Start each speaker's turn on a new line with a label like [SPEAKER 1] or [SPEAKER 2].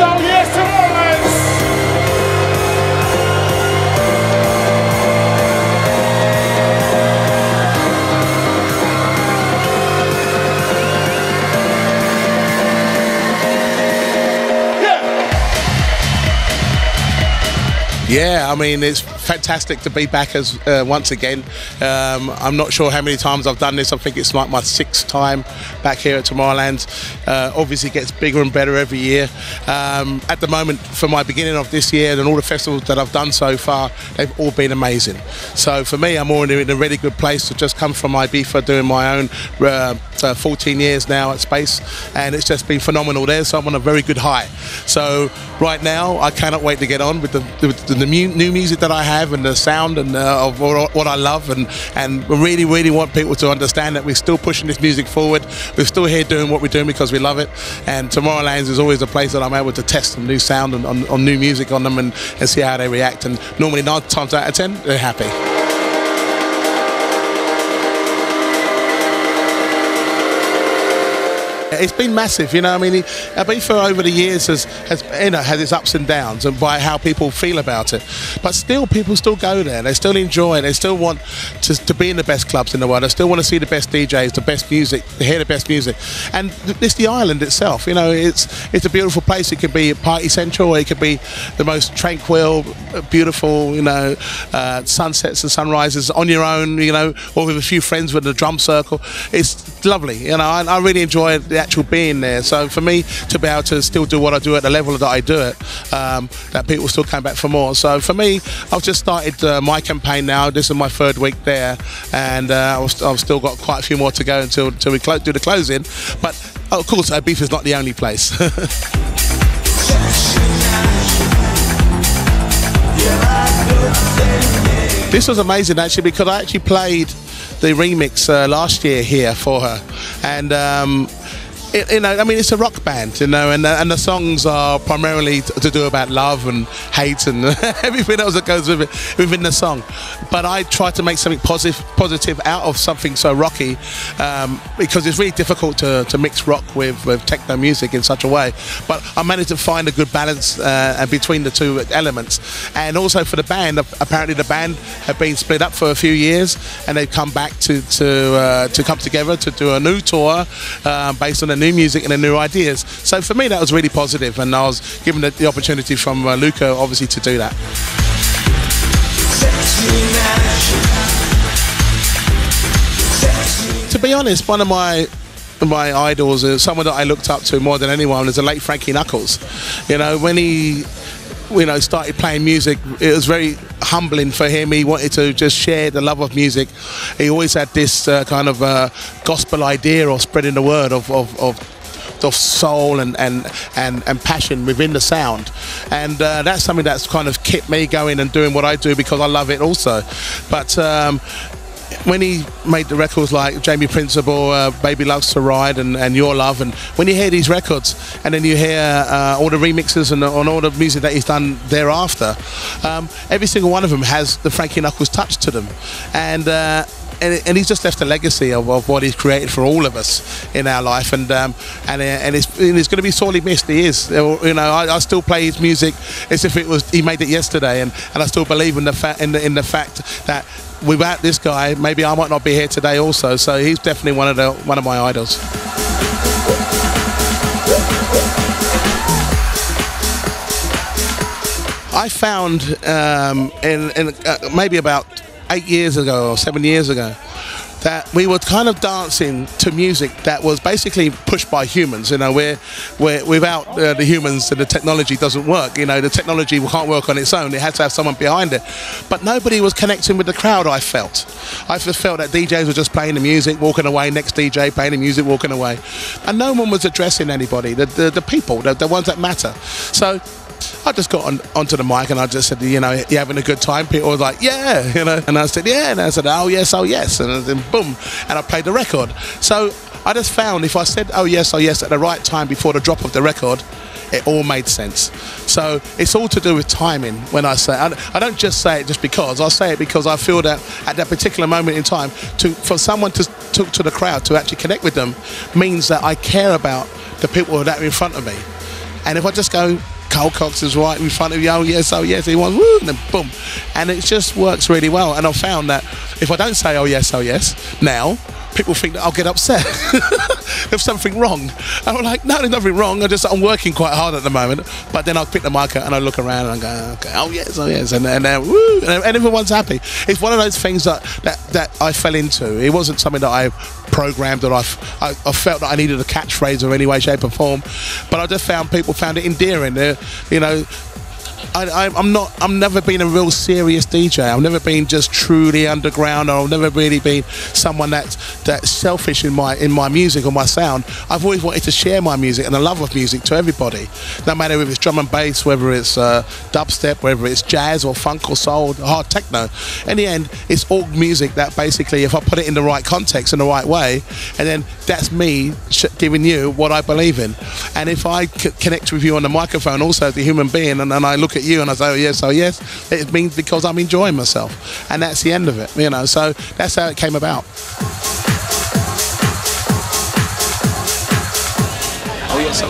[SPEAKER 1] Oh yes, Tomorrowland!
[SPEAKER 2] Yeah, I mean, it's fantastic to be back as once again. I'm not sure how many times I've done this. I think it's like my 6th time back here at Tomorrowland. Obviously, it gets bigger and better every year. At the moment, for my beginning of this year and all the festivals that I've done so far, they've all been amazing. So for me, I'm all in a really good place to just come from Ibiza, doing my own 14 years now at Space, and it's just been phenomenal there. So I'm on a very good high. So right now, I cannot wait to get on with the new music that I have and the sound and of what I love, and really want people to understand that we're still pushing this music forward. We're still here doing what we're doing because we love it, and Tomorrowland is always a place that I'm able to test some new sound and on new music on them and see how they react, and normally 9 times out of 10 they're happy. It's been massive, you know. I mean, Ibiza over the years has had its ups and downs, and by how people feel about it. But still, people still go there. They still enjoy it. They still want to be in the best clubs in the world. They still want to see the best DJs, the best music, to hear the best music. And it's the island itself. You know, it's a beautiful place. It could be party central, or it could be the most tranquil, beautiful, you know, sunsets and sunrises on your own, you know, or with a few friends with a drum circle. It's lovely. You know, I really enjoy the actual being there. So for me to be able to still do what I do at the level that I do it, that people still come back for more. So for me, I've just started my campaign now. This is my 3rd week there, and I've still got quite a few more to go until we do the closing. But of course, Ibiza is not the only place. This was amazing actually, because I actually played the remix last year here for her, and you know, I mean, it's a rock band, you know, and the songs are primarily to do about love and hate and everything else that goes with it within the song. But I try to make something positive out of something so rocky, because it's really difficult to mix rock with techno music in such a way. But I managed to find a good balance between the two elements. And also for the band, apparently the band have been split up for a few years, and they've come back to come together to do a new tour based on the new music and the new ideas. So for me, that was really positive, and I was given the opportunity from Luca, obviously, to do that. To be honest, one of my idols, someone that I looked up to more than anyone, is the late Frankie Knuckles. You know, when he started playing music, it was very humbling for him. He wanted to just share the love of music. He always had this kind of gospel idea of spreading the word of soul and passion within the sound, and that's something that's kind of kept me going and doing what I do, because I love it also. But when he made the records like Jamie Principle, Baby Loves to Ride, and Your Love, and when you hear these records and then you hear all the remixes and all the music that he's done thereafter, every single one of them has the Frankie Knuckles touch to them, and he's just left a legacy of what he's created for all of us in our life, and it's going to be sorely missed. He is, you know. I still play his music as if he made it yesterday, and I still believe in the fact that without this guy, maybe I might not be here today also. So he's definitely one of my idols. I found maybe about 8 years ago or 7 years ago that we were kind of dancing to music that was basically pushed by humans. You know, where without the humans, the technology doesn't work. You know, the technology can't work on its own. It has to have someone behind it. But nobody was connecting with the crowd, I felt. I just felt that DJs were just playing the music, walking away, next DJ playing the music, walking away. And no one was addressing anybody, the people, the ones that matter. So I just got onto the mic and I just said, you know, you having a good time? People were like, yeah, you know. And I said, yeah. And I said, oh yes, and then boom, and I played the record. So I just found if I said, oh yes, at the right time before the drop of the record, it all made sense. So it's all to do with timing. When I say, I don't just say it just because. I say it because I feel that at that particular moment in time, for someone to talk to the crowd, to actually connect with them, means that I care about the people that are in front of me. And if I just go, COX is right in front of you. Oh yes, he wants woo, and then boom, and it just works really well. And I've found that if I don't say oh yes now, people think that I'll get upset if something wrong. And I'm like, no, there's nothing wrong. I'm working quite hard at the moment. But then I'll pick the mic up and I look around and I go, okay, oh yes, and then woo, and everyone's happy. It's one of those things that I fell into. It wasn't something that I programmed, or I felt that I needed a catchphrase or any way, shape or form. But I just found people found it endearing. You know, I'm never been a real serious DJ. I've never been just truly underground, or I've never really been someone that's selfish in my music or my sound. I've always wanted to share my music and the love of music to everybody, no matter if it's drum and bass, whether it's dubstep, whether it's jazz or funk or soul, or hard techno. In the end, it's all music that basically, if I put it in the right context in the right way, and then that's me giving you what I believe in. And if I connect with you on the microphone also as a human being, and then I look at you and I say oh yes, it means because I'm enjoying myself, and that's the end of it, you know. So that's how it came about. Oh yes.